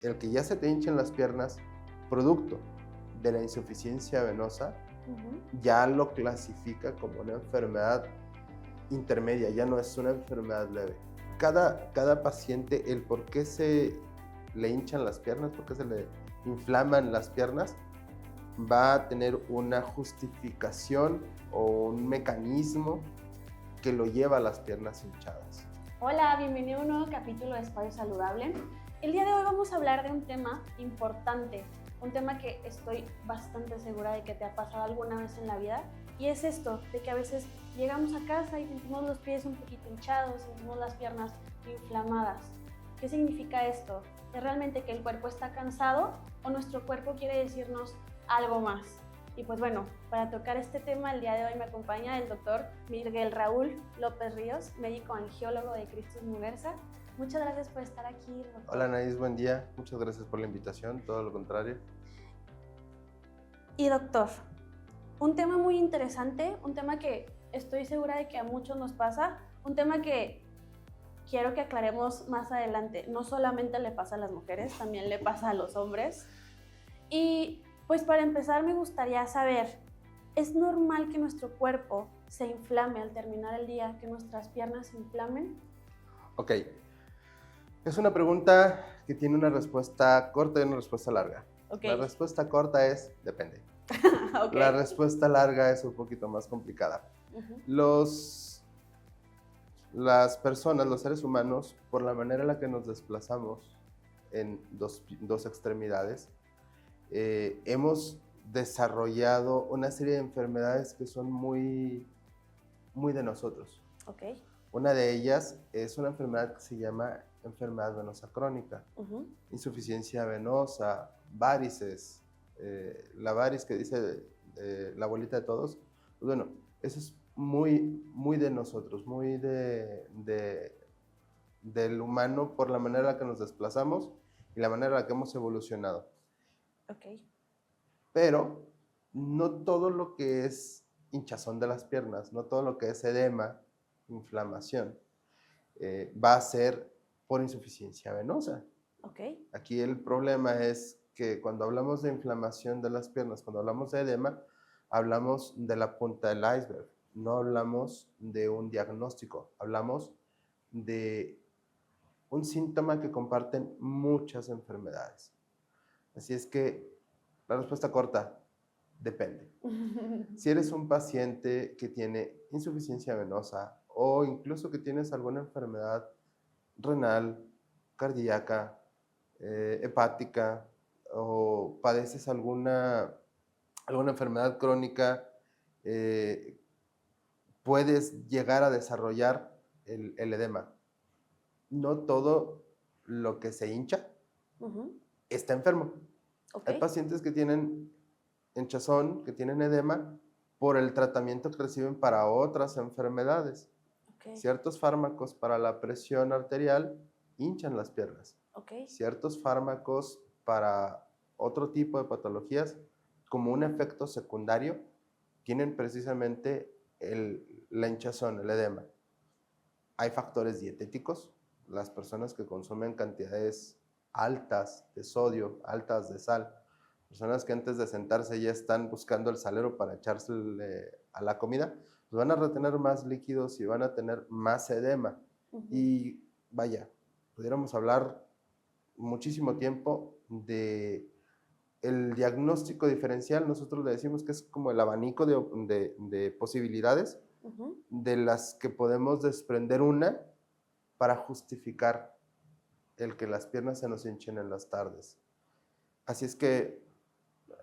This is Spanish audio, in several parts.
el que ya se te hinchen las piernas, producto de la insuficiencia venosa, ya lo clasifica como una enfermedad intermedia, ya no es una enfermedad leve. Cada paciente, el por qué se le hinchan las piernas, por qué se le inflaman las piernas, va a tener una justificación o un mecanismo que lo lleva a las piernas hinchadas. Hola, bienvenido a un nuevo capítulo de Espacio Saludable. El día de hoy vamos a hablar de un tema importante, un tema que estoy bastante segura de que te ha pasado alguna vez en la vida, y es esto, de que a veces llegamos a casa y sentimos los pies un poquito hinchados, sentimos las piernas inflamadas. ¿Qué significa esto? ¿Es realmente que el cuerpo está cansado o nuestro cuerpo quiere decirnos algo más? Y pues bueno, para tocar este tema, el día de hoy me acompaña el doctor Miguel Raúl López Ríos, médico angiólogo de Christus Muguerza. Muchas gracias por estar aquí, doctor. Hola Anaís, buen día. Muchas gracias por la invitación, todo lo contrario. Y doctor, un tema muy interesante, un tema que estoy segura de que a muchos nos pasa, un tema que quiero que aclaremos más adelante. No solamente le pasa a las mujeres, también le pasa a los hombres. Y pues para empezar me gustaría saber, ¿es normal que nuestro cuerpo se inflame al terminar el día, que nuestras piernas se inflamen? Ok, es una pregunta que tiene una respuesta corta y una respuesta larga. Okay. La respuesta corta es, depende. Okay. La respuesta larga es un poquito más complicada. Las personas, los seres humanos, por la manera en la que nos desplazamos en dos extremidades, hemos desarrollado una serie de enfermedades que son muy de nosotros. Okay. Una de ellas es una enfermedad que se llama enfermedad venosa crónica, insuficiencia venosa, varices, la variz que dice la abuelita de todos. Pues bueno, eso es muy de nosotros, muy del humano por la manera en la que nos desplazamos y la manera en la que hemos evolucionado. Okay. Pero no todo lo que es hinchazón de las piernas, no todo lo que es edema, inflamación, va a ser por insuficiencia venosa. Okay. Aquí el problema es que cuando hablamos de inflamación de las piernas, cuando hablamos de edema, hablamos de la punta del iceberg, no hablamos de un diagnóstico, hablamos de un síntoma que comparten muchas enfermedades. Así es que la respuesta corta, depende. Si eres un paciente que tiene insuficiencia venosa o incluso que tienes alguna enfermedad renal, cardíaca, hepática o padeces alguna enfermedad crónica, puedes llegar a desarrollar el edema. No todo lo que se hincha está enfermo. Okay. Hay pacientes que tienen hinchazón, que tienen edema, por el tratamiento que reciben para otras enfermedades. Okay. Ciertos fármacos para la presión arterial hinchan las piernas. Okay. Ciertos fármacos para otro tipo de patologías, como un efecto secundario, tienen precisamente la hinchazón, el edema. Hay factores dietéticos. Las personas que consumen cantidades altas de sodio, altas de sal, personas que antes de sentarse ya están buscando el salero para echársele a la comida, pues van a retener más líquidos y van a tener más edema. Y vaya, pudiéramos hablar muchísimo tiempo de el diagnóstico diferencial. Nosotros le decimos que es como el abanico de posibilidades de las que podemos desprender una para justificar el que las piernas se nos hinchen en las tardes. Así es que,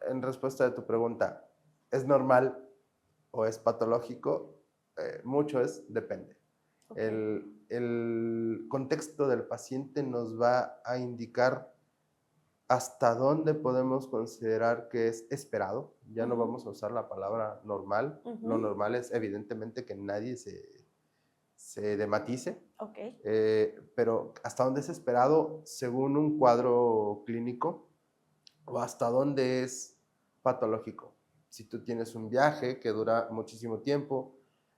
en respuesta a tu pregunta, ¿es normal o es patológico? Mucho es, depende. Okay. El contexto del paciente nos va a indicar hasta dónde podemos considerar que es esperado. Ya no vamos a usar la palabra normal. Lo normal es evidentemente que nadie se dematice. Okay. Pero hasta dónde es esperado según un cuadro clínico o hasta dónde es patológico. Si tú tienes un viaje que dura muchísimo tiempo,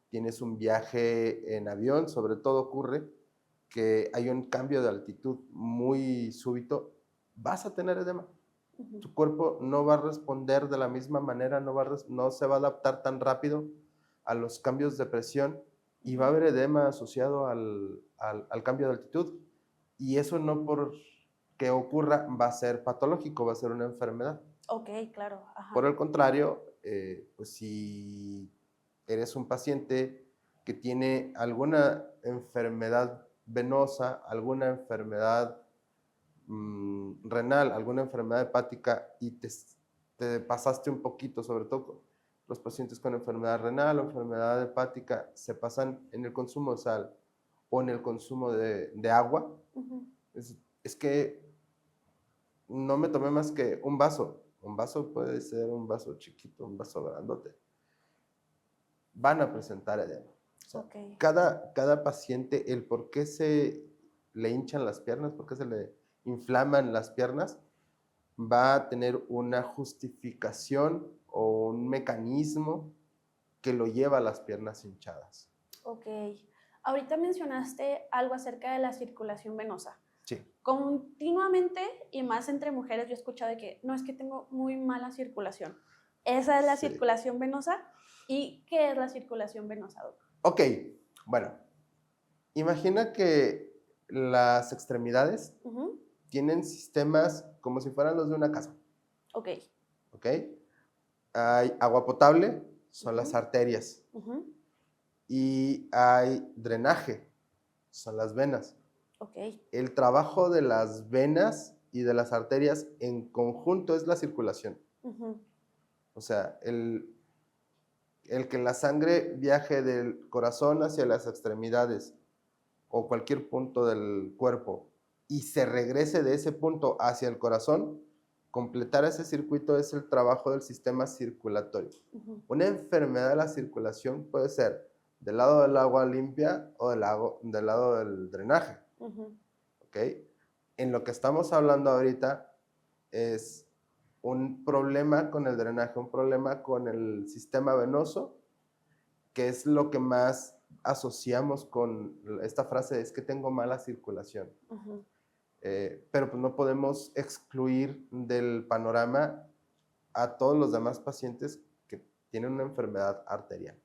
tienes un viaje en avión, sobre todo ocurre que hay un cambio de altitud muy súbito, vas a tener edema. Ujú. Tu cuerpo no va a responder de la misma manera, no se va a adaptar tan rápido a los cambios de presión y va a haber edema asociado al cambio de altitud. Y eso no por que ocurra va a ser patológico, va a ser una enfermedad. Ok, claro. Por Ajá. el contrario, pues si eres un paciente que tiene alguna enfermedad venosa, alguna enfermedad renal, alguna enfermedad hepática y te pasaste un poquito, sobre todo los pacientes con enfermedad renal o enfermedad hepática, se pasan en el consumo de sal o en el consumo de agua, Ujú. es que no me tomé más que un vaso. Un vaso puede ser un vaso chiquito, un vaso grandote. Van a presentar edema. O sea, Ok. cada paciente, el por qué se le hinchan las piernas, por qué se le inflaman las piernas, va a tener una justificación o un mecanismo que lo lleva a las piernas hinchadas. Ok. Ahorita mencionaste algo acerca de la circulación venosa. Sí. Continuamente, y más entre mujeres, yo he escuchado de que no, es que tengo muy mala circulación. ¿Esa es la Sí. circulación venosa? ¿Y qué es la circulación venosa, doc? Ok, bueno, imagina que las extremidades Ujú. tienen sistemas como si fueran los de una casa, Ok. ¿ok? Hay agua potable, son las Ujú. arterias, Ujú. y hay drenaje, son las venas. Ok. El trabajo de las venas y de las arterias en conjunto es la circulación. Ujú. O sea, el que la sangre viaje del corazón hacia las extremidades o cualquier punto del cuerpo y se regrese de ese punto hacia el corazón, completar ese circuito es el trabajo del sistema circulatorio. Ujú. Una enfermedad de la circulación puede ser del lado del agua limpia o del lado del drenaje. Ujú. ¿Ok? En lo que estamos hablando ahorita es un problema con el drenaje, un problema con el sistema venoso, que es lo que más asociamos con esta frase, es que tengo mala circulación. Ujú. Pero pues no podemos excluir del panorama a todos los demás pacientes que tienen una enfermedad arterial,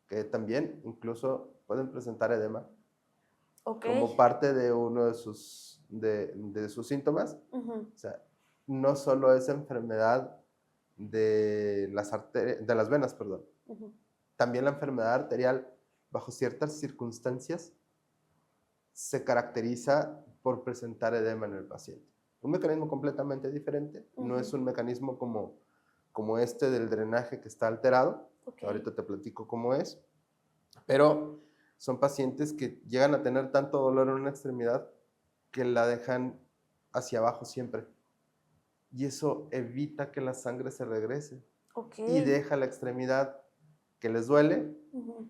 que también incluso pueden presentar edema Ok. como parte de uno de sus síntomas. Ujú. O sea, no solo es enfermedad de las venas, perdón. Ujú. También la enfermedad arterial, bajo ciertas circunstancias, se caracteriza por presentar edema en el paciente. Un mecanismo completamente diferente, no es Ujú. un mecanismo como este del drenaje que está alterado, Ok. que ahorita te platico cómo es, pero son pacientes que llegan a tener tanto dolor en una extremidad que la dejan hacia abajo siempre. Y eso evita que la sangre se regrese Ok. y deja la extremidad que les duele Ujú.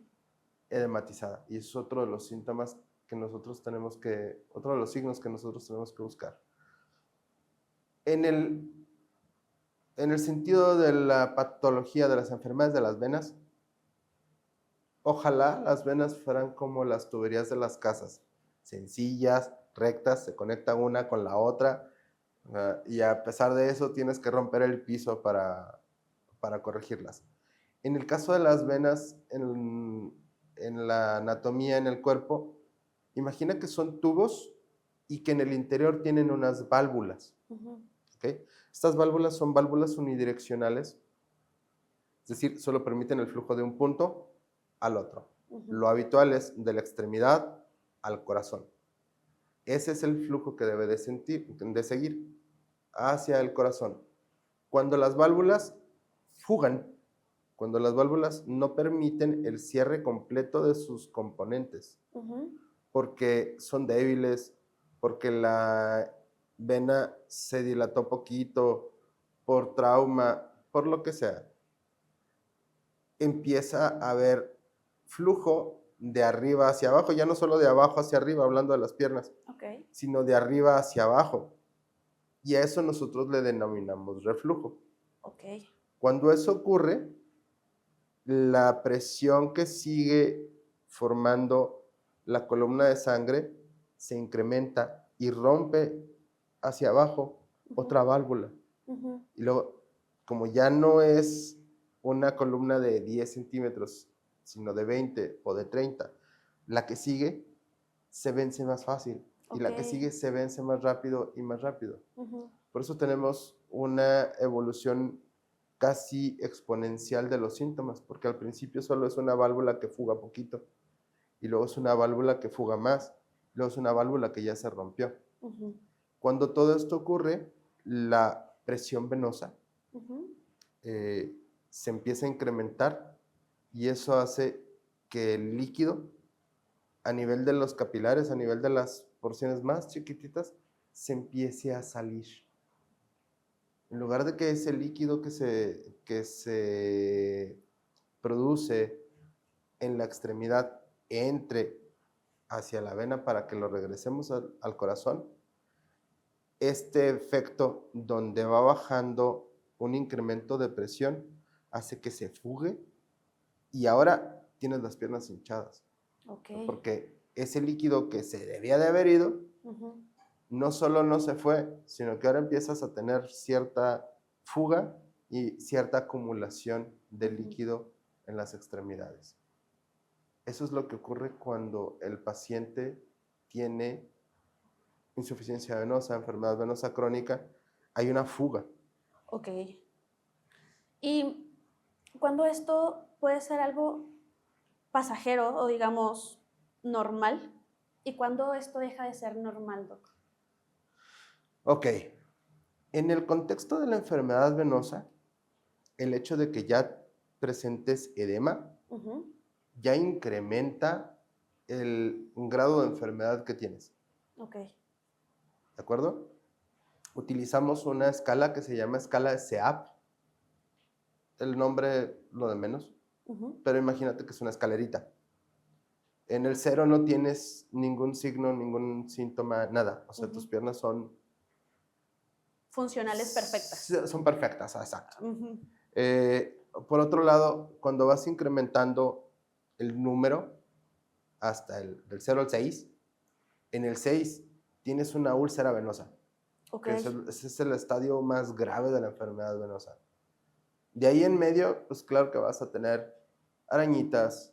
edematizada. Y es otro de los síntomas que otro de los signos que nosotros tenemos que buscar. En el, en el sentido de la patología de las enfermedades de las venas, ojalá las venas fueran como las tuberías de las casas, sencillas, rectas, se conectan una con la otra, y a pesar de eso tienes que romper el piso para corregirlas. En el caso de las venas, en la anatomía en el cuerpo, imagina que son tubos y que en el interior tienen unas válvulas. Ujú. ¿Ok? Estas válvulas son válvulas unidireccionales, es decir, solo permiten el flujo de un punto al otro. Ujú. Lo habitual es de la extremidad al corazón. Ese es el flujo que debe de seguir hacia el corazón. Cuando las válvulas fugan, cuando las válvulas no permiten el cierre completo de sus componentes, Ujú. porque son débiles, porque la vena se dilató poquito, por trauma, por lo que sea, empieza a haber flujo de arriba hacia abajo, ya no solo de abajo hacia arriba, hablando de las piernas, Ok. sino de arriba hacia abajo. Y a eso nosotros le denominamos reflujo. Ok. Cuando eso ocurre, la presión que sigue formando la columna de sangre se incrementa y rompe hacia abajo otra válvula. Ujú. Y luego, como ya no es una columna de 10 centímetros, sino de 20 o de 30, la que sigue se vence más fácil y Ok. la que sigue se vence más rápido y más rápido. Ujú. Por eso tenemos una evolución casi exponencial de los síntomas, porque al principio solo es una válvula que fuga poquito, y luego es una válvula que fuga más, y luego es una válvula que ya se rompió. Ujú. Cuando todo esto ocurre, la presión venosa Ujú. se empieza a incrementar y eso hace que el líquido a nivel de los capilares, a nivel de las porciones más chiquititas, se empiece a salir. En lugar de que ese líquido que se produce en la extremidad entre hacia la vena para que lo regresemos al corazón, este efecto donde va bajando un incremento de presión hace que se fugue y ahora tienes las piernas hinchadas, Ok. porque ese líquido que se debía de haber ido, Ujú. no solo no se fue, sino que ahora empiezas a tener cierta fuga y cierta acumulación de Ujú. líquido en las extremidades. Eso es lo que ocurre cuando el paciente tiene insuficiencia venosa, enfermedad venosa crónica, hay una fuga. Ok. ¿Y cuando esto puede ser algo pasajero o digamos normal? ¿Y cuando esto deja de ser normal, Doc? Ok, en el contexto de la enfermedad venosa, el hecho de que ya presentes edema Ujú. ya incrementa el grado de enfermedad que tienes, Ok. ¿de acuerdo? Utilizamos una escala que se llama escala de SEAP, el nombre lo de menos, Ujú. pero imagínate que es una escalerita. En el 0 no tienes ningún signo, ningún síntoma, nada. O sea, tus Ujú. piernas son Funcionales perfectas. son perfectas, exacto. Ujú. Por otro lado, cuando vas incrementando el número hasta del 0 al 6, en el 6 tienes una úlcera venosa, Ok. que ese es el estadio más grave de la enfermedad venosa. De ahí en medio, pues claro que vas a tener arañitas,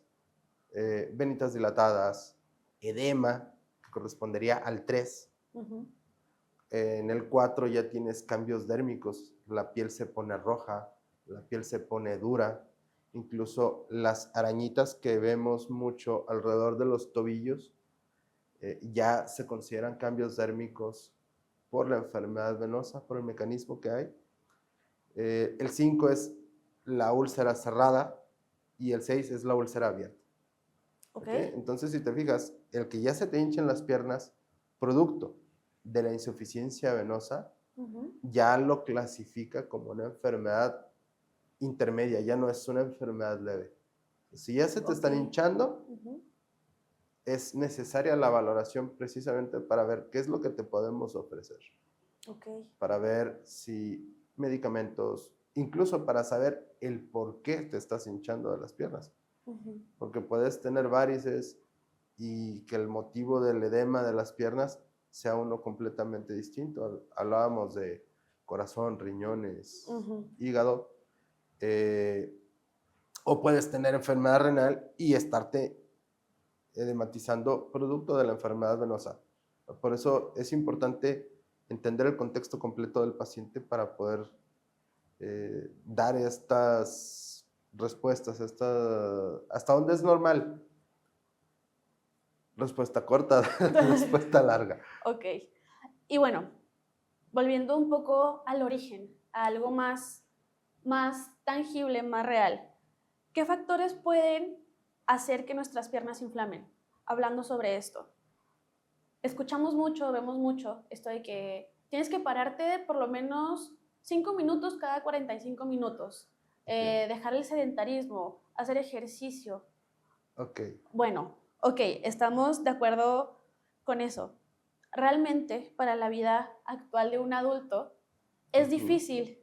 venitas dilatadas, edema, que correspondería al 3. Ujú. En el 4 ya tienes cambios dérmicos, la piel se pone roja, la piel se pone dura, incluso las arañitas que vemos mucho alrededor de los tobillos ya se consideran cambios dérmicos por la enfermedad venosa, por el mecanismo que hay. El 5 es la úlcera cerrada y el 6 es la úlcera abierta. Ok. ¿Okay? Entonces, si te fijas, el que ya se te hinchen las piernas, producto de la insuficiencia venosa, Ujú. ya lo clasifica como una enfermedad intermedia, ya no es una enfermedad leve. Si ya se te están Ok. hinchando, Ujú. es necesaria la valoración precisamente para ver qué es lo que te podemos ofrecer, Ok. para ver si medicamentos, incluso para saber el por qué te estás hinchando de las piernas, Ujú. porque puedes tener varices y que el motivo del edema de las piernas sea uno completamente distinto. Hablábamos de corazón, riñones, Ujú. hígado, eh, o puedes tener enfermedad renal y estarte edematizando producto de la enfermedad venosa. Por eso es importante entender el contexto completo del paciente para poder dar estas respuestas, hasta dónde es normal. Respuesta corta, respuesta larga. Ok. Y bueno, volviendo un poco al origen, a algo más tangible, más real. ¿Qué factores pueden hacer que nuestras piernas se inflamen? Hablando sobre esto. Escuchamos mucho, vemos mucho esto de que tienes que pararte por lo menos 5 minutos cada 45 minutos. Okay. Dejar el sedentarismo, hacer ejercicio. Ok. Bueno, ok, estamos de acuerdo con eso. Realmente, para la vida actual de un adulto, es difícil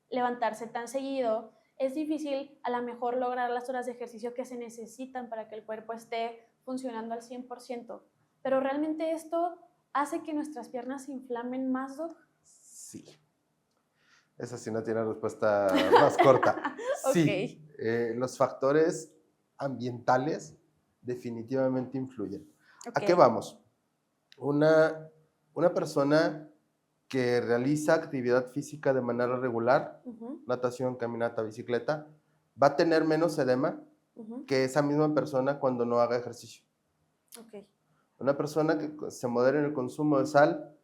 levantarse tan seguido, es difícil a lo mejor lograr las horas de ejercicio que se necesitan para que el cuerpo esté funcionando al 100%, pero realmente esto hace que nuestras piernas se inflamen más, Doc? Sí. Esa sí no tiene respuesta más corta. Sí. Ok. Los factores ambientales definitivamente influyen. ¿A qué Ok. vamos? Una persona que realiza actividad física de manera regular, Ujú, natación, caminata, bicicleta, va a tener menos edema ujú, que esa misma persona cuando no haga ejercicio. ok. Una persona que se modere en el consumo de sal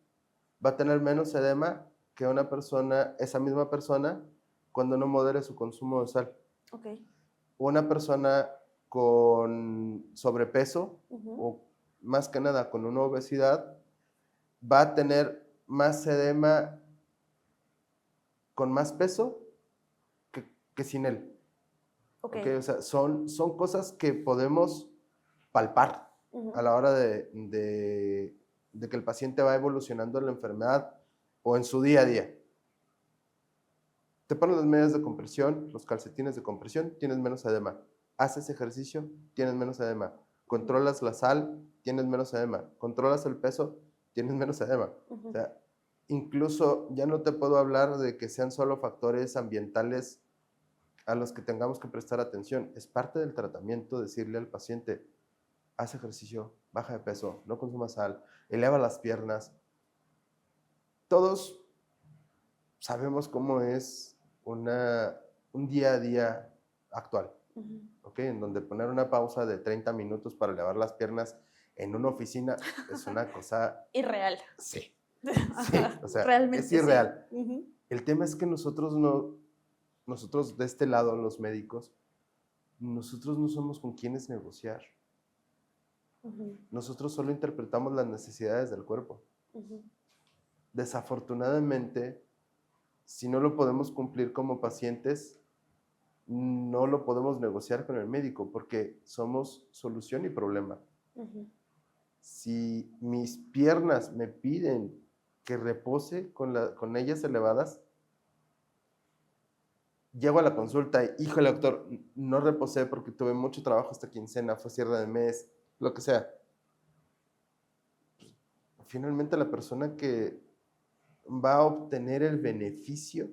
va a tener menos edema que una persona, esa misma persona, cuando no modere su consumo de sal. Ok. Una persona con sobrepeso Ujú, o más que nada con una obesidad va a tener más edema con más peso que sin él. ok. ¿Ok? O sea, son cosas que podemos palpar a Ujú, la hora de que el paciente va evolucionando en la enfermedad o en su día a día. Te pones las medias de compresión, los calcetines de compresión, tienes menos edema. Haces ejercicio, tienes menos edema. ujú, Controlas la sal, tienes menos edema. Controlas el peso, tienes menos edema. O ujú, sea, incluso ya no te puedo hablar de que sean solo factores ambientales a los que tengamos que prestar atención. Es parte del tratamiento decirle al paciente, haz ejercicio, baja de peso, no consuma sal, eleva las piernas. Todos sabemos cómo es un día a día actual, ujú. ¿ok? En donde poner una pausa de 30 minutos para elevar las piernas en una oficina es una cosa, Irreal. sí, sí, Ajá, o sea, es realmente sí. irreal. Ujú, El tema es que nosotros de este lado, los médicos, nosotros no somos con quienes negociar. ujú, Nosotros solo interpretamos las necesidades del cuerpo. ujú, Desafortunadamente, si no lo podemos cumplir como pacientes, no lo podemos negociar con el médico porque somos solución y problema. ujú. Si mis piernas me piden que repose con ellas elevadas, llego a la consulta y, híjole, doctor, no reposé porque tuve mucho trabajo esta quincena, fue cierre de mes, lo que sea. Finalmente la persona que va a obtener el beneficio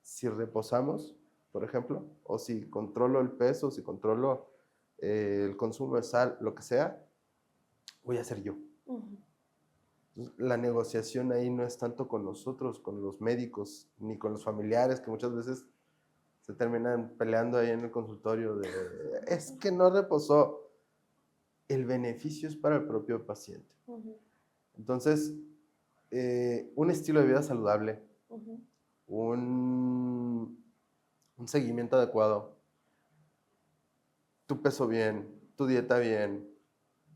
si reposamos, por ejemplo, o si controlo el peso, si controlo el consumo de sal, lo que sea, voy a ser yo. Ujú. Entonces, la negociación ahí no es tanto con nosotros, con los médicos, ni con los familiares, que muchas veces se terminan peleando ahí en el consultorio de, es que no reposó. El beneficio es para el propio paciente. Ujú, Entonces, un estilo de vida saludable, ujú, un, un seguimiento adecuado, tu peso bien, tu dieta bien,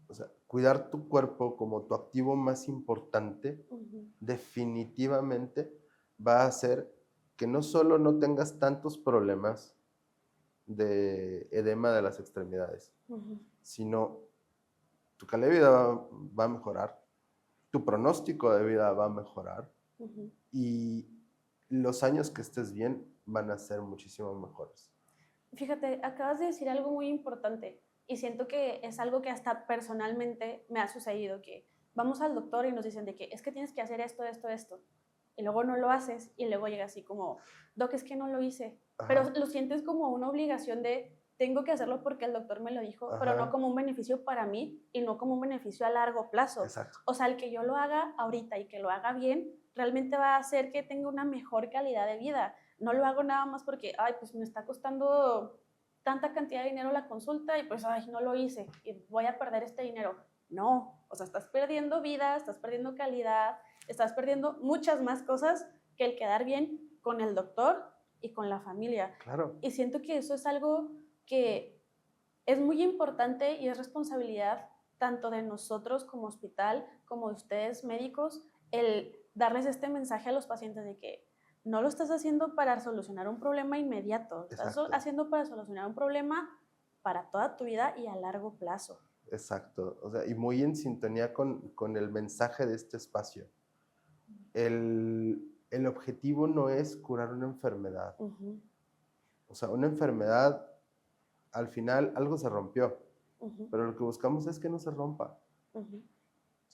o sea, cuidar tu cuerpo como tu activo más importante, ujú, definitivamente va a hacer que no solo no tengas tantos problemas de edema de las extremidades, ujú, sino tu calidad de vida va a mejorar, tu pronóstico de vida va a mejorar ujú. y los años que estés bien van a ser muchísimo mejores. Fíjate, acabas de decir algo muy importante y siento que es algo que hasta personalmente me ha sucedido, que vamos al doctor y nos dicen de que es que tienes que hacer esto, esto, esto, y luego no lo haces y luego llega así como, doc, es que no lo hice, pero Ajá, lo sientes como una obligación de tengo que hacerlo porque el doctor me lo dijo, pero no ajá, como un beneficio para mí y no como un beneficio a largo plazo. exacto, O sea, el que yo lo haga ahorita y que lo haga bien, realmente va a hacer que tenga una mejor calidad de vida. No lo hago nada más porque, ay, pues me está costando tanta cantidad de dinero la consulta y pues, ay, no lo hice y voy a perder este dinero. No, o sea, estás perdiendo vida, estás perdiendo calidad, estás perdiendo muchas más cosas que el quedar bien con el doctor y con la familia. claro, Y siento que eso es algo que es muy importante y es responsabilidad tanto de nosotros como hospital, como de ustedes médicos, el darles este mensaje a los pacientes de que no lo estás haciendo para solucionar un problema inmediato, estás exacto. haciendo para solucionar un problema para toda tu vida y a largo plazo. Exacto, o sea, y muy en sintonía con el mensaje de este espacio. El objetivo no es curar una enfermedad. Uh -huh, O sea, una enfermedad, al final algo se rompió, uh -huh, pero lo que buscamos es que no se rompa. uh -huh.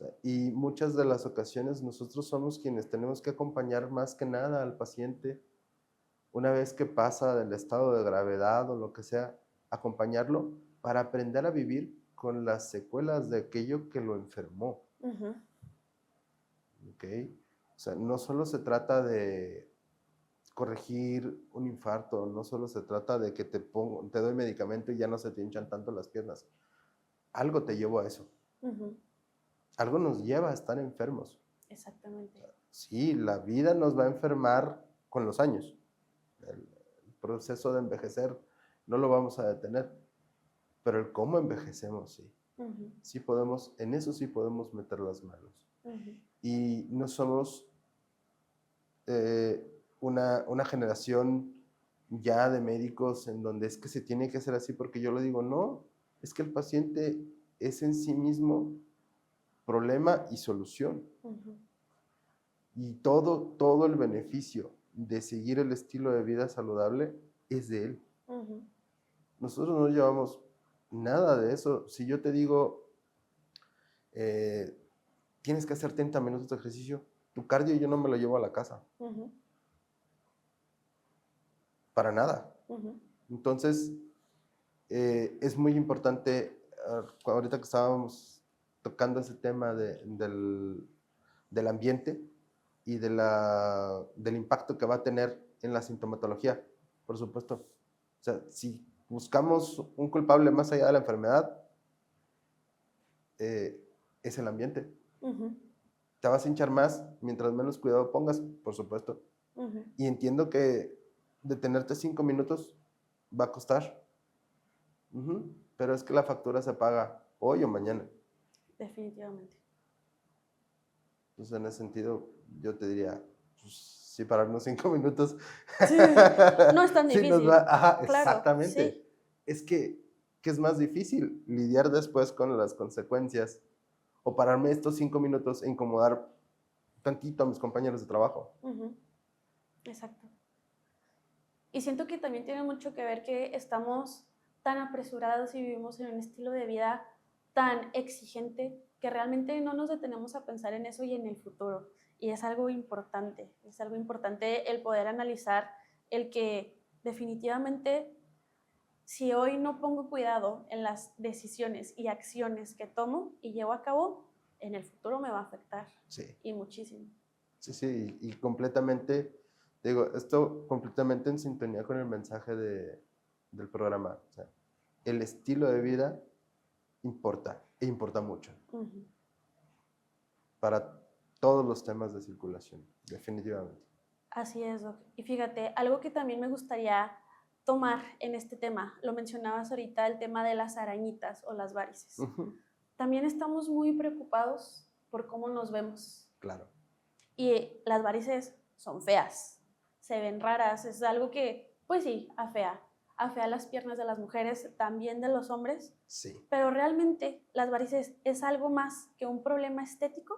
sea, y muchas de las ocasiones nosotros somos quienes tenemos que acompañar más que nada al paciente una vez que pasa del estado de gravedad o lo que sea, acompañarlo para aprender a vivir con las secuelas de aquello que lo enfermó. Ujú. ¿Ok? O sea, no solo se trata de corregir un infarto, no solo se trata de que te doy medicamento y ya no se te hinchan tanto las piernas. Algo te llevó a eso. Ujú. Algo nos lleva a estar enfermos. Exactamente. Sí, la vida nos va a enfermar con los años. El proceso de envejecer no lo vamos a detener, pero el cómo envejecemos, sí. Ujú. Sí podemos, en eso sí podemos meter las manos. Ujú. Y no somos una generación ya de médicos en donde es que se tiene que hacer así porque yo lo digo, no, es que el paciente es en sí mismo problema y solución. Ujú. Y todo el beneficio de seguir el estilo de vida saludable es de él. Ujú. Nosotros no llevamos nada de eso. Si yo te digo, eh, tienes que hacer 30 minutos de ejercicio, tu cardio yo no me lo llevo a la casa. Ujú. Para nada. Ujú. Entonces, es muy importante, ahorita que estábamos tocando ese tema del ambiente y del impacto que va a tener en la sintomatología, por supuesto. O sea, si buscamos un culpable más allá de la enfermedad, eh, es el ambiente. Ujú. Te vas a hinchar más mientras menos cuidado pongas, por supuesto. Ujú. Y entiendo que detenerte 5 minutos va a costar. Ujú. Pero es que la factura se paga hoy o mañana. Definitivamente. Entonces, en ese sentido, yo te diría, pues, sí, pararnos 5 minutos. Sí, no es tan Sí, nos va, difícil. ajá, Claro, exactamente. sí. Es que es más difícil lidiar después con las consecuencias o pararme estos 5 minutos e incomodar tantito a mis compañeros de trabajo. Ujú. Exacto. Y siento que también tiene mucho que ver que estamos tan apresurados y vivimos en un estilo de vida tan exigente que realmente no nos detenemos a pensar en eso y en el futuro. Y es algo importante el poder analizar el que definitivamente si hoy no pongo cuidado en las decisiones y acciones que tomo y llevo a cabo, en el futuro me va a afectar Sí, y muchísimo. sí, sí, y completamente, digo, esto completamente en sintonía con el mensaje del programa. O sea, el estilo de vida importa, e importa mucho Ujú. para todos los temas de circulación, definitivamente. Así es, Doc. Y fíjate, algo que también me gustaría tomar en este tema, lo mencionabas ahorita, el tema de las arañitas o las varices. Ujú. También estamos muy preocupados por cómo nos vemos. Claro, Y las varices son feas, se ven raras, es algo que, pues sí, afea las piernas de las mujeres, también de los hombres, sí, pero realmente las varices es algo más que un problema estético.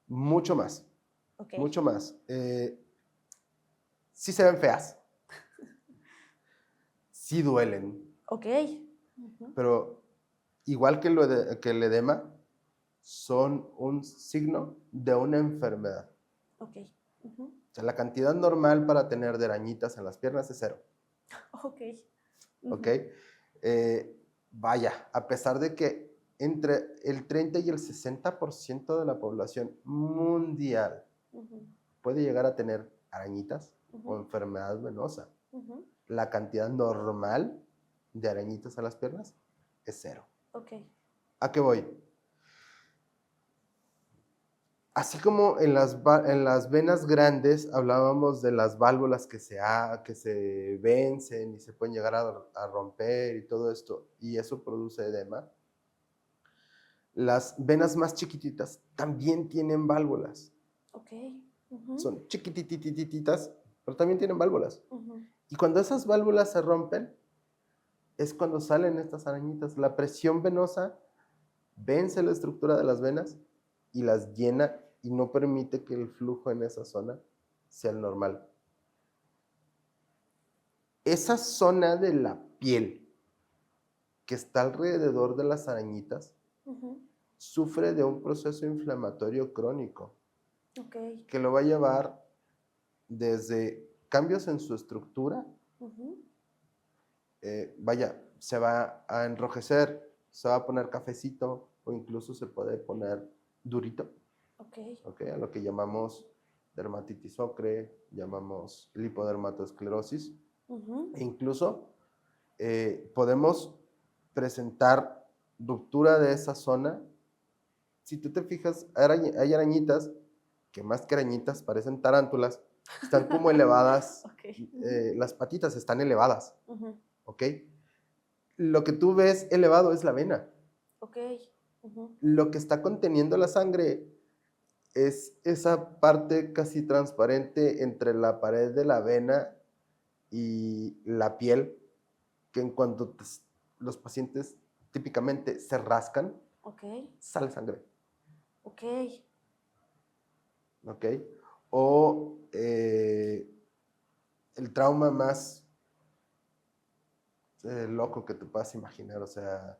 mucho más, Ok, mucho más. Sí se ven feas, sí duelen, ok. Ujú. pero igual que el edema, son un signo de una enfermedad. Ok. Ujú. O sea, la cantidad normal para tener de arañitas en las piernas es 0. Ok. ¿Ok? Ujú. Vaya, a pesar de que entre el 30 y el 60% de la población mundial Ujú. puede llegar a tener arañitas o Ujú. enfermedad venosa, Ujú. la cantidad normal de arañitas a las piernas es 0. Ok. ¿A qué voy? Así como en las venas grandes hablábamos de las válvulas que se vencen y se pueden llegar a romper y todo esto, y eso produce edema. Las venas más chiquititas también tienen válvulas. Ok. Ujú. Son chiquititititas, pero también tienen válvulas. Ujú. Y cuando esas válvulas se rompen, es cuando salen estas arañitas. La presión venosa vence la estructura de las venas y las llena y no permite que el flujo en esa zona sea el normal. Esa zona de la piel que está alrededor de las arañitas Ujú. sufre de un proceso inflamatorio crónico Ok. que lo va a llevar desde cambios en su estructura, Ujú. vaya, se va a enrojecer, se va a poner cafecito o incluso se puede poner durito, Ok. ¿ok? A lo que llamamos dermatitis ocre, llamamos lipodermatosclerosis, Ujú. e incluso podemos presentar ruptura de esa zona. Si tú te fijas, hay arañitas que más que arañitas parecen tarántulas, están como elevadas, Ok. Ujú. las patitas están elevadas, Ujú. ¿ok? Lo que tú ves elevado es la vena. Ok. Ujú. Lo que está conteniendo la sangre es esa parte casi transparente entre la pared de la vena y la piel, que en cuanto los pacientes típicamente se rascan, Ok. sale sangre, Ok. ¿ok? O el trauma más loco que te puedas imaginar, o sea,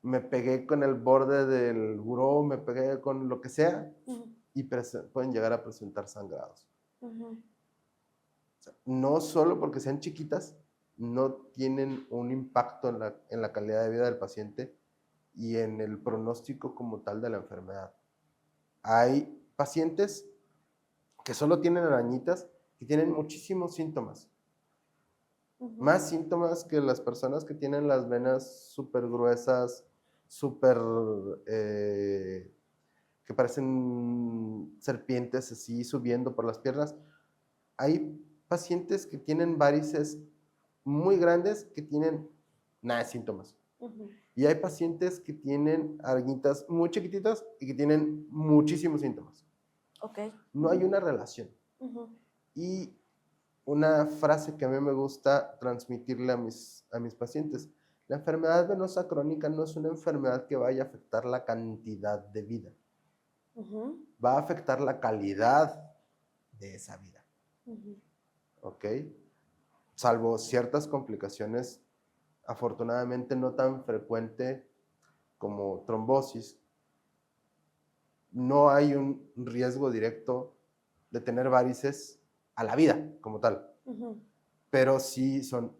me pegué con el borde del buró, me pegué con lo que sea Ujú. y pueden llegar a presentar sangrados. Ujú. O sea, no solo porque sean chiquitas, no tienen un impacto en la calidad de vida del paciente y en el pronóstico como tal de la enfermedad. Hay pacientes que solo tienen arañitas y tienen muchísimos síntomas. Ujú. Más síntomas que las personas que tienen las venas súper gruesas, súper, que parecen serpientes así subiendo por las piernas. Hay pacientes que tienen varices muy grandes que tienen nada de síntomas. Ujú. Y hay pacientes que tienen arañitas muy chiquititas y que tienen muchísimos síntomas. Ok. No hay una relación. Ujú. Y una frase que a mí me gusta transmitirle a mis pacientes, la enfermedad venosa crónica no es una enfermedad que vaya a afectar la cantidad de vida, Ujú. va a afectar la calidad de esa vida, Ujú. ¿ok? Salvo ciertas complicaciones, afortunadamente no tan frecuente como trombosis, no hay un riesgo directo de tener varices a la vida como tal, Ujú. pero sí son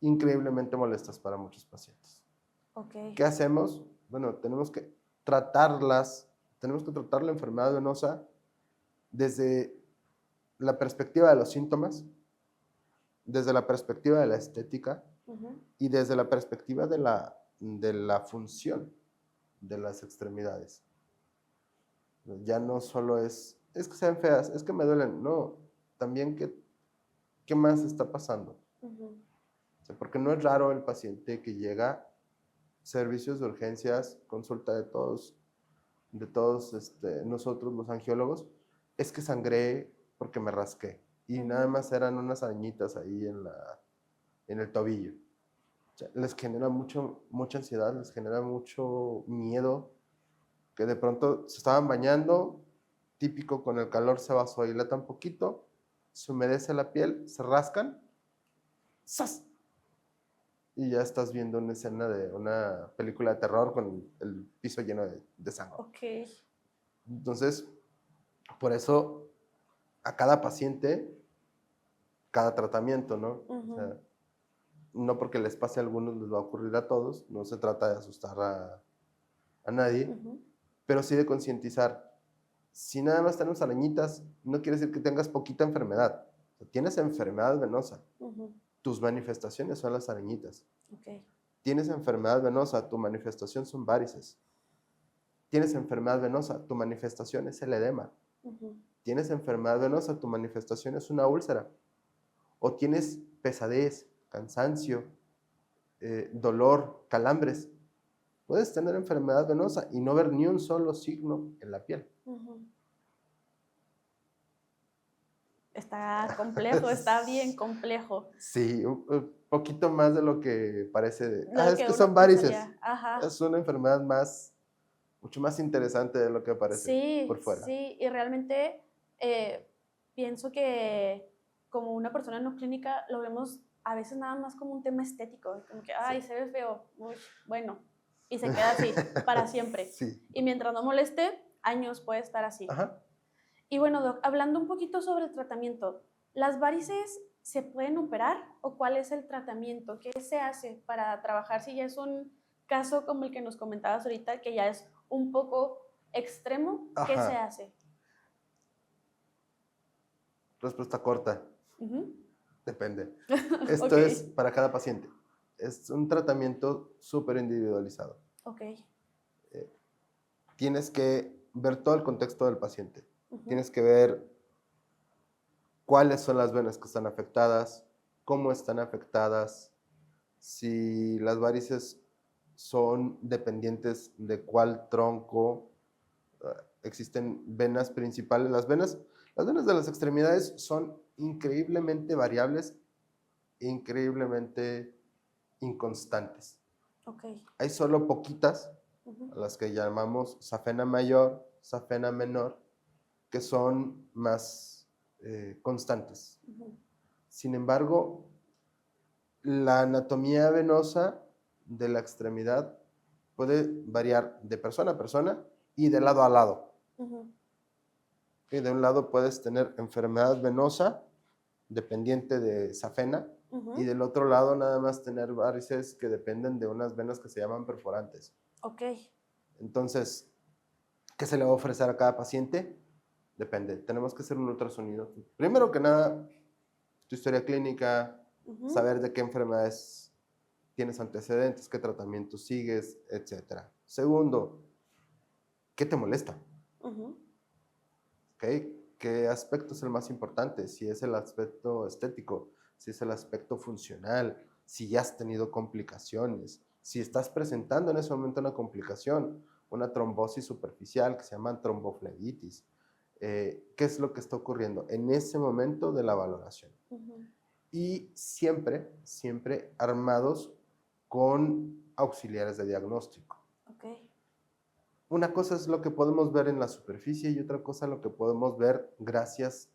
increíblemente molestas para muchos pacientes. Ok. ¿Qué hacemos? Bueno, tenemos que tratar la enfermedad venosa desde la perspectiva de los síntomas, desde la perspectiva de la estética Ujú. y desde la perspectiva de la función de las extremidades. Ya no solo es que sean feas, es que me duelen, no, también qué más está pasando. Ujú. O sea, porque no es raro el paciente que llega, servicios de urgencias, consulta de todos nosotros los angiólogos, es que sangré porque me rasqué. Y nada Ujú. más eran unas arañitas ahí en el tobillo. O sea, les genera mucha ansiedad, les genera mucho miedo, que de pronto se estaban bañando, típico con el calor se vasodilata un poquito, se humedece la piel, se rascan, ¡zas! Y ya estás viendo una escena de una película de terror con el piso lleno de sangre. Ok. Entonces, por eso a cada paciente, cada tratamiento, ¿no? O Ujú. sea, no porque les pase a algunos les va a ocurrir a todos, no se trata de asustar a nadie, Ujú. pero sí de concientizar. Si nada más tenemos arañitas, no quiere decir que tengas poquita enfermedad. O sea, tienes enfermedad venosa, Ujú. tus manifestaciones son las arañitas. Ok. Tienes enfermedad venosa, tu manifestación son varices. Tienes enfermedad venosa, tu manifestación es el edema. Ujú. Tienes enfermedad venosa, tu manifestación es una úlcera. O tienes pesadez, cansancio, dolor, calambres. Puedes tener enfermedad venosa y no ver ni un solo signo en la piel. Ujú. Está complejo, está bien complejo. Sí, un poquito más de lo que parece Lo es que que son uno varices. pensaría. Ajá. Es una enfermedad mucho más interesante de lo que parece por Sí, fuera. sí, y realmente eh, pienso que como una persona no clínica lo vemos a veces nada más como un tema estético, como que, Sí. ay, se ve feo, uy, bueno. y se queda así para siempre. Sí. Y mientras no moleste, años puede estar así. Ajá. Y bueno, Doc, hablando un poquito sobre el tratamiento, ¿las varices se pueden operar o cuál es el tratamiento? ¿Qué se hace para trabajar si ya es un caso como el que nos comentabas ahorita, que ya es un poco extremo? ¿Qué se Ajá. hace? Respuesta corta. Ujú. Depende. Esto Ok, es para cada paciente. Es un tratamiento súper individualizado. ok. Tienes que ver todo el contexto del paciente. Ujú. Tienes que ver cuáles son las venas que están afectadas, cómo están afectadas, si las varices son dependientes de cuál tronco. Existen venas principales. Las venas de las extremidades son increíblemente variables, increíblemente inconstantes. Ok. Hay solo poquitas, Ujú. a las que llamamos safena mayor, safena menor, que son más constantes. Ujú. Sin embargo, la anatomía venosa de la extremidad puede variar de persona a persona y de lado a lado. Ujú. Y de un lado puedes tener enfermedad venosa dependiente de safena y Ujú. del otro lado nada más tener varices que dependen de unas venas que se llaman perforantes. Ok. Entonces, ¿qué se le va a ofrecer a cada paciente? Depende. Tenemos que hacer un ultrasonido. Primero que nada, tu historia clínica, Ujú. saber de qué enfermedades tienes antecedentes, qué tratamiento sigues, etc. Segundo, ¿qué te molesta? Ujú. ¿Okay? ¿Qué aspecto es el más importante? Si es el aspecto estético, si es el aspecto funcional, si ya has tenido complicaciones, si estás presentando en ese momento una complicación, una trombosis superficial que se llama tromboflebitis. ¿Qué es lo que está ocurriendo en ese momento de la valoración? Ujú. Y siempre, siempre armados con auxiliares de diagnóstico. Ok. Una cosa es lo que podemos ver en la superficie y otra cosa lo que podemos ver gracias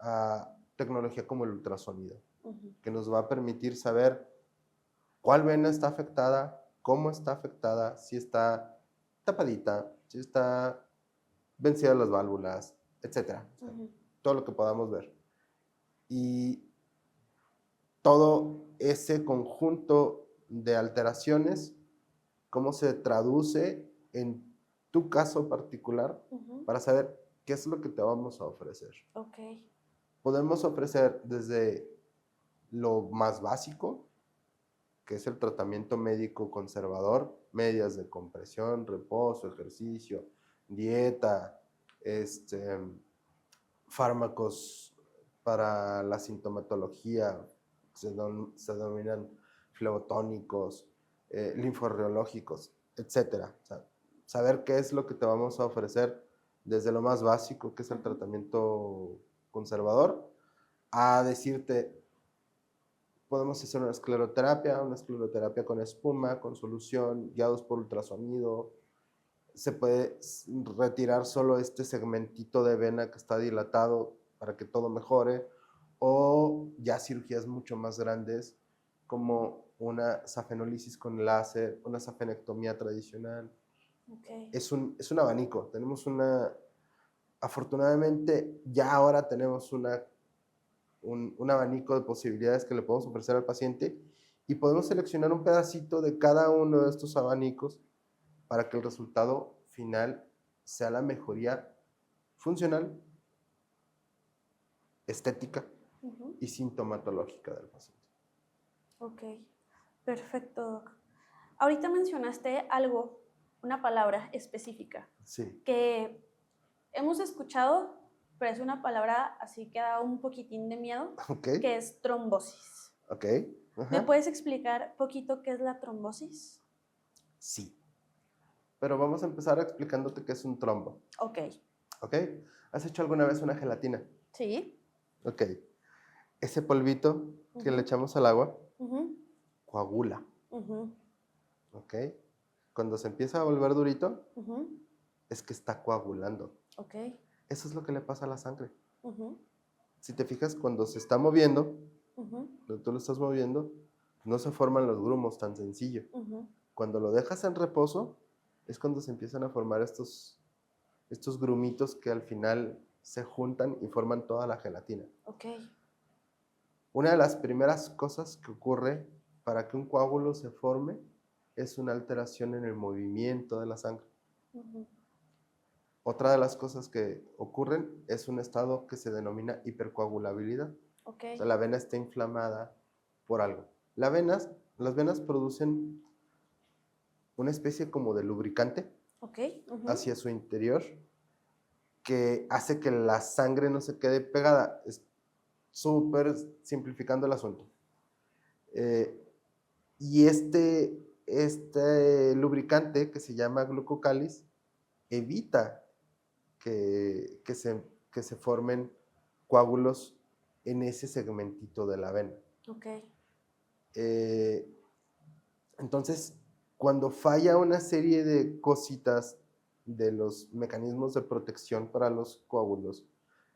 a tecnología como el ultrasonido, Ujú. que nos va a permitir saber cuál vena está afectada, cómo está afectada, si está tapadita, si está vencida las válvulas, etc. O sea, Ujú. todo lo que podamos ver. Y todo ese conjunto de alteraciones, cómo se traduce en tu caso particular Ujú. para saber qué es lo que te vamos a ofrecer. Ok. Podemos ofrecer desde lo más básico, que es el tratamiento médico conservador, medias de compresión, reposo, ejercicio, dieta, fármacos para la sintomatología, se denominan flebotónicos, linforreológicos, etc. O sea, saber qué es lo que te vamos a ofrecer desde lo más básico, que es el Ujú. tratamiento conservador, a decirte, podemos hacer una escleroterapia con espuma, con solución, guiados por ultrasonido. Se puede retirar solo este segmentito de vena que está dilatado para que todo mejore, o ya cirugías mucho más grandes como una safenolisis con láser, una safenectomía tradicional. Ok. Es un abanico, afortunadamente ya ahora tenemos un abanico de posibilidades que le podemos ofrecer al paciente y podemos seleccionar un pedacito de cada uno de estos abanicos para que el resultado final sea la mejoría funcional, estética Ujú. y sintomatológica del paciente. Ok. Perfecto, Doc. Ahorita mencionaste algo, una palabra específica, Sí, que hemos escuchado, pero es una palabra así que da un poquitín de miedo, ok, que es trombosis. ok, ¿Me ajá, puedes explicar poquito qué es la trombosis? sí. Pero vamos a empezar explicándote qué es un trombo, Ok. ¿ok? ¿Has hecho alguna vez una gelatina? Sí. Ok. Ese polvito que le Ujú. echamos al agua Ujú. coagula, Ujú. ¿ok? Cuando se empieza a volver durito, Ujú. es que está coagulando. Ok. Eso es lo que le pasa a la sangre. Ujú. Si te fijas, cuando se está moviendo, Ujú. cuando tú lo estás moviendo, no se forman los grumos tan sencillo. Ujú. Cuando lo dejas en reposo, es cuando se empiezan a formar estos grumitos que al final se juntan y forman toda la gelatina. Ok. Una de las primeras cosas que ocurre para que un coágulo se forme es una alteración en el movimiento de la sangre. Ujú. Otra de las cosas que ocurren es un estado que se denomina hipercoagulabilidad. Ok. O sea, la vena está inflamada por algo. Las venas producen una especie como de lubricante Ok. Ujú. hacia su interior que hace que la sangre no se quede pegada. Es súper simplificando el asunto. Y este lubricante que se llama glucocáliz evita que se formen coágulos en ese segmentito de la vena. Ok. Entonces, cuando falla una serie de cositas de los mecanismos de protección para los coágulos,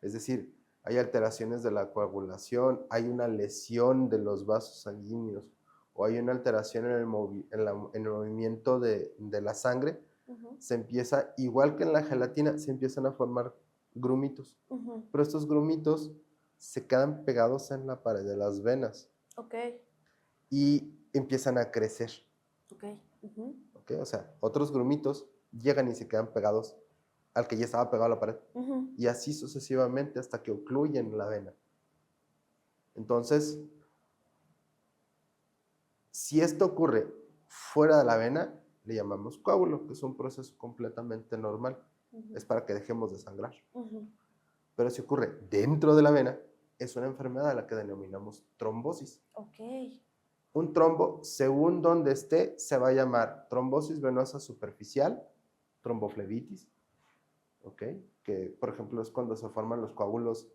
es decir, hay alteraciones de la coagulación, hay una lesión de los vasos sanguíneos o hay una alteración en el movimiento de la sangre, Ujú. se empieza, igual que en la gelatina, se empiezan a formar grumitos. Ujú. Pero estos grumitos se quedan pegados en la pared de las venas Ok. y empiezan a crecer. Ok. Ujú. ¿Ok? O sea, otros grumitos llegan y se quedan pegados al que ya estaba pegado a la pared. Ujú. Y así sucesivamente hasta que ocluyen la vena. Entonces, si esto ocurre fuera de la vena, le llamamos coágulo, que es un proceso completamente normal. Ujú. Es para que dejemos de sangrar. Ujú. Pero si ocurre dentro de la vena, es una enfermedad a la que denominamos trombosis. Ok. Un trombo, según donde esté, se va a llamar trombosis venosa superficial, tromboflebitis, ¿ok? Que, por ejemplo, es cuando se forman los coágulos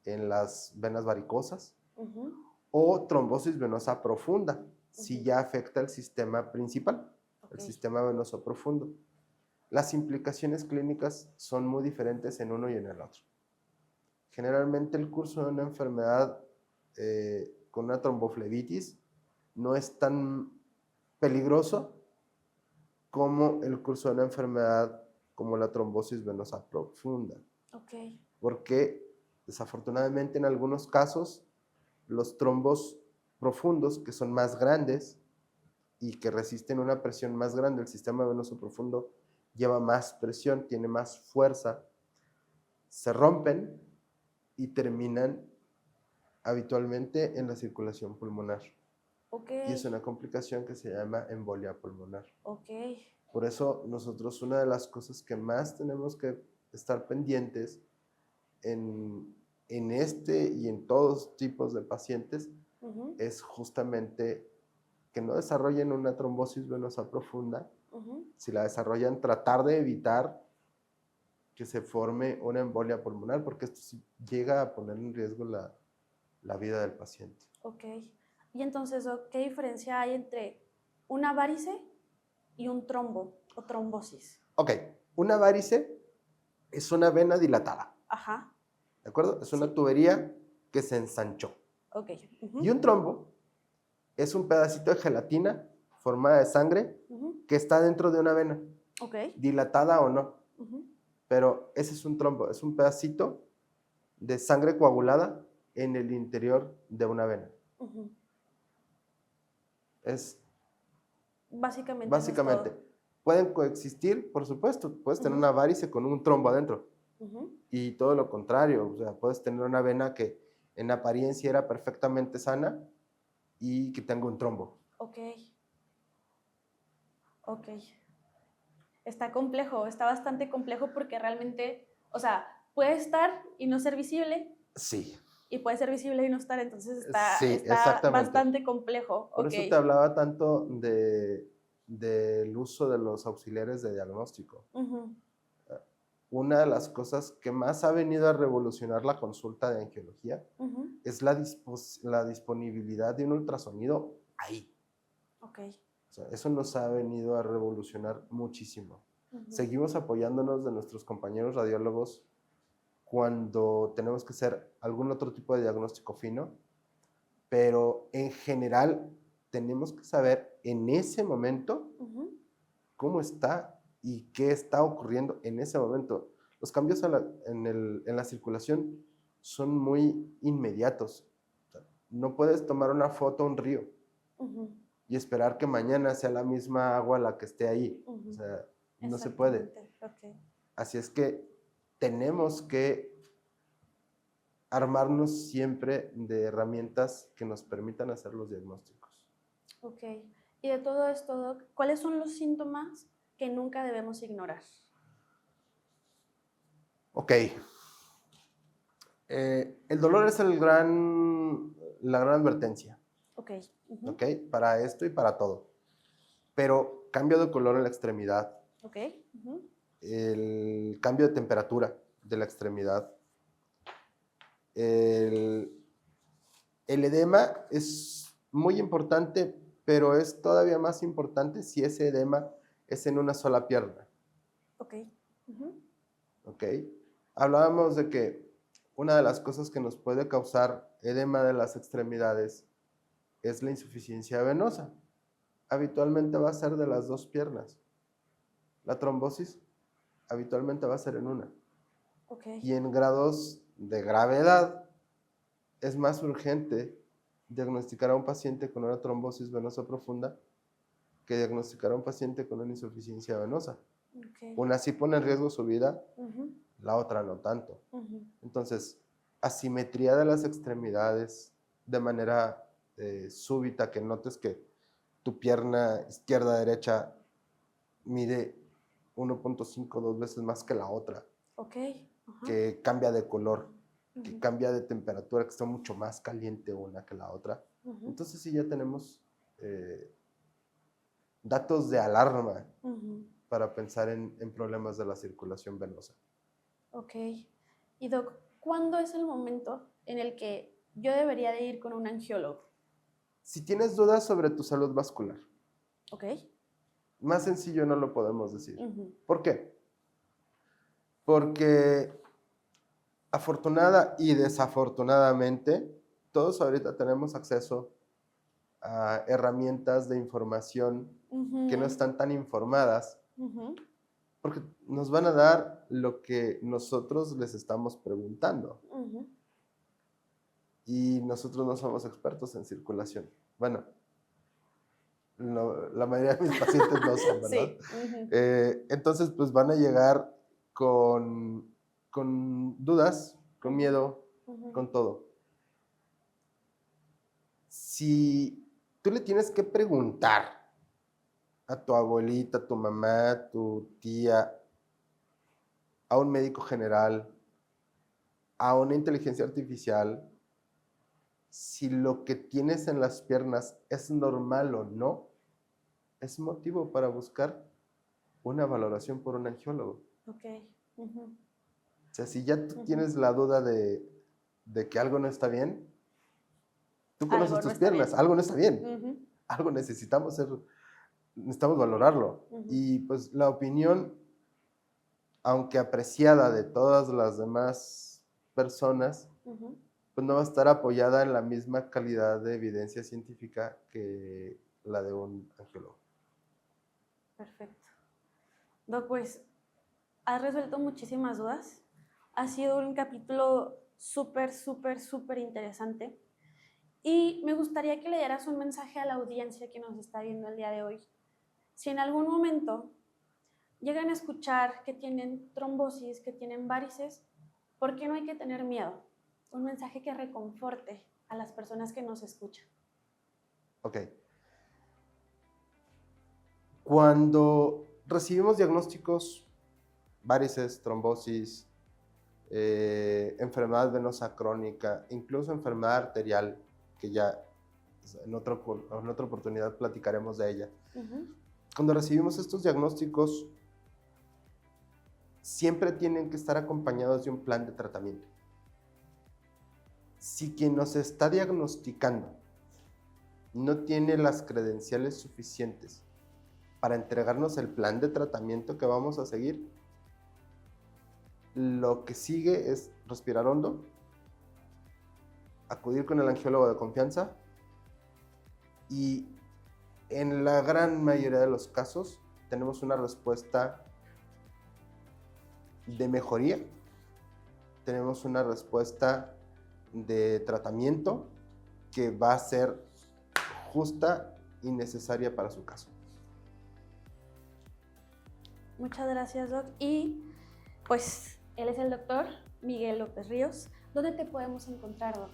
en las venas varicosas, Ujú. o trombosis venosa profunda, si Ujú. ya afecta el sistema principal, Ok. el sistema venoso profundo. Las implicaciones clínicas son muy diferentes en uno y en el otro. Generalmente el curso de una enfermedad con una tromboflebitis no es tan peligroso como el curso de una enfermedad como la trombosis venosa profunda, Ok. porque desafortunadamente en algunos casos los trombos profundos, que son más grandes y que resisten una presión más grande, el sistema venoso profundo lleva más presión, tiene más fuerza, se rompen y terminan habitualmente en la circulación pulmonar. Ok. Y es una complicación que se llama embolia pulmonar. Ok. Por eso nosotros una de las cosas que más tenemos que estar pendientes en este y en todos tipos de pacientes Ujú. es justamente que no desarrollen una trombosis venosa profunda. Ujú. Si la desarrollan, tratar de evitar que se forme una embolia pulmonar, porque esto sí llega a poner en riesgo la vida del paciente. Ok. Y entonces, ¿qué diferencia hay entre una varice y un trombo o trombosis? Ok, una varice es una vena dilatada, Ajá. ¿de acuerdo? Es una Sí. tubería que se ensanchó. Ok. Ujú. Y un trombo es un pedacito de gelatina formada de sangre Ujú. que está dentro de una vena, Ok. dilatada o no. Ujú. Pero ese es un trombo, es un pedacito de sangre coagulada en el interior de una vena. Ujú. Es Básicamente eso es básicamente, todo. pueden coexistir, por supuesto, puedes tener Ujú. una varice con un trombo adentro Ujú. y todo lo contrario, o sea, puedes tener una vena que en apariencia era perfectamente sana y que tenga un trombo. Ok. Ok. Está complejo, está bastante complejo porque realmente, o sea, puede estar y no ser visible Sí, y puede ser visible y no estar, entonces sí, está exactamente. bastante complejo. Por Ok. eso te hablaba tanto del uso de los auxiliares de diagnóstico. Ujú. Una de las cosas que más ha venido a revolucionar la consulta de angiología Ujú. es la disponibilidad de un ultrasonido ahí. Ok. O sea, eso nos ha venido a revolucionar muchísimo. Ujú. Seguimos apoyándonos de nuestros compañeros radiólogos cuando tenemos que hacer algún otro tipo de diagnóstico fino, pero en general tenemos que saber en ese momento Ujú. cómo está y qué está ocurriendo en ese momento. Los cambios en la circulación son muy inmediatos. O sea, no puedes tomar una foto a un río Ujú. y esperar que mañana sea la misma agua la que esté ahí. O Ujú. sea, no se puede. Exactamente. Ok. Así es que tenemos que armarnos siempre de herramientas que nos permitan hacer los diagnósticos. Ok. Y de todo esto, Doc, ¿cuáles son los síntomas que nunca debemos ignorar? Ok. El dolor es la gran advertencia, Ok. Ujú. ¿ok? Para esto y para todo. Pero cambio de color en la extremidad, Ok. Ujú. el cambio de temperatura de la extremidad, el, el edema es muy importante, pero es todavía más importante si ese edema es en una sola pierna, Ok. Ujú. ¿ok? Hablábamos de que una de las cosas que nos puede causar edema de las extremidades es la insuficiencia venosa. Habitualmente va a ser de las dos piernas. La trombosis habitualmente va a ser en una. Ok. Y en grados de gravedad es más urgente diagnosticar a un paciente con una trombosis venosa profunda que diagnosticar a un paciente con una insuficiencia venosa. Ok. Una sí pone en riesgo su vida, Ujú. la otra no tanto. Ujú. Entonces, asimetría de las extremidades de manera súbita, que notes que tu pierna izquierda-derecha mide 1.5, 2 veces más que la otra, Ok. Ajá. que cambia de color, que Ujú. cambia de temperatura, que está mucho más caliente una que la otra. Ujú. Entonces sí ya tenemos datos de alarma Ujú. para pensar en problemas de la circulación venosa. Ok. Y Doc, ¿cuándo es el momento en el que yo debería de ir con un angiólogo? Si tienes dudas sobre tu salud vascular, Ok. más sencillo no lo podemos decir. Ujú. ¿Por qué? Porque afortunada y desafortunadamente, todos ahorita tenemos acceso a herramientas de información que no Ujú. están tan informadas, Ujú. porque nos van a dar lo que nosotros les estamos preguntando. Ujú. Y nosotros no somos expertos en circulación. Bueno, la mayoría de mis pacientes no son, ¿verdad? Sí. Ujú. Entonces, pues van a llegar con, con dudas, con Ujú. miedo, Ujú. con todo. Si tú le tienes que preguntar a tu abuelita, a tu mamá, a tu tía, a un médico general, a una inteligencia artificial, si lo que tienes en las piernas es normal o no, es motivo para buscar una valoración por un angiólogo. Ok. Ujú. O sea, si ya tú Ujú. tienes la duda de que algo no está bien, tú conoces Algo no tus está piernas, bien. algo no está bien, Ujú. algo necesitamos valorarlo. Ujú. Y pues la opinión, aunque apreciada de todas las demás personas, Ujú. pues no va a estar apoyada en la misma calidad de evidencia científica que la de un angiólogo. Perfecto. Doc, pues has resuelto muchísimas dudas. Ha sido un capítulo súper, súper, súper interesante. Y me gustaría que le dieras un mensaje a la audiencia que nos está viendo el día de hoy. Si en algún momento llegan a escuchar que tienen trombosis, que tienen varices, ¿por qué no hay que tener miedo? Un mensaje que reconforte a las personas que nos escuchan. Ok. Cuando recibimos diagnósticos, varices, trombosis, enfermedad venosa crónica, incluso enfermedad arterial, que ya en otra oportunidad platicaremos de ella. Ujú. Cuando recibimos estos diagnósticos, siempre tienen que estar acompañados de un plan de tratamiento. Si quien nos está diagnosticando no tiene las credenciales suficientes para entregarnos el plan de tratamiento que vamos a seguir, lo que sigue es respirar hondo, acudir con el angiólogo de confianza y En la gran mayoría de los casos tenemos una respuesta de mejoría, tenemos una respuesta de tratamiento que va a ser justa y necesaria para su caso. Muchas gracias, Doc. Y pues él es el doctor Miguel López Ríos. ¿Dónde te podemos encontrar, Doc?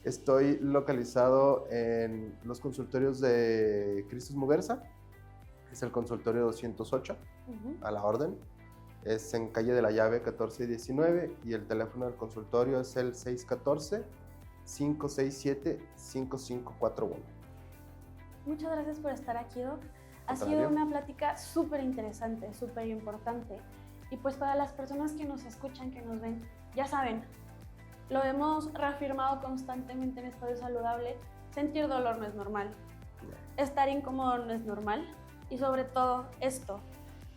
Estoy localizado en los consultorios de Cristus Muguerza, es el consultorio 208, a la orden. Es en calle de la Llave 14 y 19 y el teléfono del consultorio es el 614-567-5541. Muchas gracias por estar aquí, Doc. Ha Contrario. sido una plática súper interesante, súper importante. Y pues para las personas que nos escuchan, que nos ven, ya saben, lo hemos reafirmado constantemente en Espacio Saludable, sentir dolor no es normal, estar incómodo no es normal y sobre todo esto,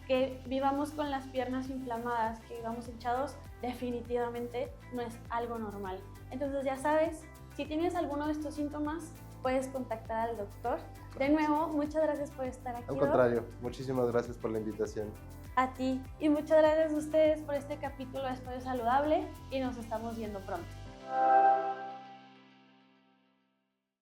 que vivamos con las piernas inflamadas, que vivamos hinchados, definitivamente no es algo normal. Entonces ya sabes, si tienes alguno de estos síntomas, puedes contactar al doctor. De nuevo, muchas gracias por estar aquí. Al contrario, muchísimas gracias por la invitación. A ti. Y muchas gracias a ustedes por este capítulo de Espacio Saludable y nos estamos viendo pronto.